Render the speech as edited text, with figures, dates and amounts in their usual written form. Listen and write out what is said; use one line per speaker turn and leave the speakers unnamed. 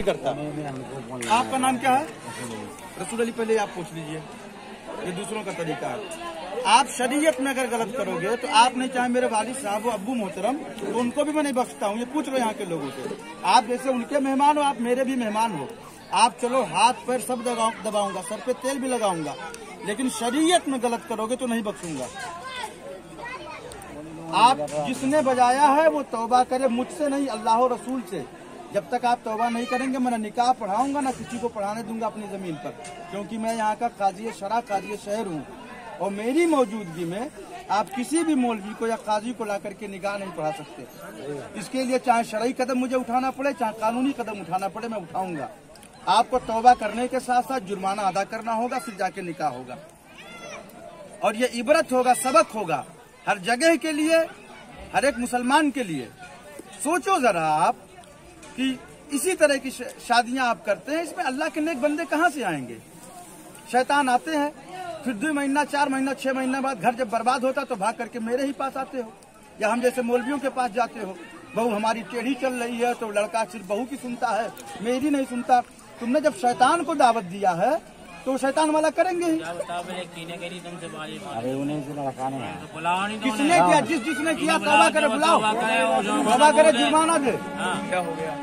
करता। आपका नाम क्या है? रसूल अली। पहले आप पूछ लीजिए, ये दूसरों का तरीका है। आप शरीयत में अगर गलत करोगे तो आप नहीं, चाहे मेरे वालिद साहब हो, अब्बू मोहतरम, तो उनको भी मैं नहीं बख्शता हूँ। ये पूछ लो यहाँ के लोगों से। आप जैसे उनके मेहमान हो, आप मेरे भी मेहमान हो। आप चलो हाथ पैर सब दबाऊंगा, सर पे तेल भी लगाऊंगा, लेकिन शरीयत में गलत करोगे तो नहीं बख्शूंगा। आप जिसने बजाया है वो तौबा करे, मुझसे नहीं, अल्लाह और रसूल से। जब तक आप तौबा नहीं करेंगे, मैं ना निकाह पढ़ाऊंगा ना किसी को पढ़ाने दूंगा अपनी जमीन पर, क्योंकि मैं यहाँ का काजी शरा, काजी शहर हूँ। और मेरी मौजूदगी में आप किसी भी मौलवी को या काजी को ला करके निगाह नहीं पढ़ा सकते। इसके लिए चाहे शरई कदम मुझे उठाना पड़े, चाहे कानूनी कदम उठाना पड़े, मैं उठाऊंगा। आपको तौबा करने के साथ साथ जुर्माना अदा करना होगा, फिर जाके निकाह होगा। और ये इबरत होगा, सबक होगा हर जगह के लिए, हर एक मुसलमान के लिए। सोचो जरा आप कि इसी तरह की शादियां आप करते हैं, इसमें अल्लाह के नेक बंदे कहाँ से आएंगे? शैतान आते हैं, फिर 2 महीना 4 महीना 6 महीना बाद घर जब बर्बाद होता तो भाग करके मेरे ही पास आते हो, या हम जैसे मौलवियों के पास जाते हो। बहू हमारी टेढ़ी चल रही है तो लड़का सिर्फ बहू की सुनता है, मेरी नहीं सुनता। तुमने जब शैतान को दावत दिया है तो शैतान वाला करेंगे ही।
अरे उन्हें
किसने किया? जिसने किया तौबा करे, बुलाओ, तौबा करे, जुर्माना दे। क्या हो गया?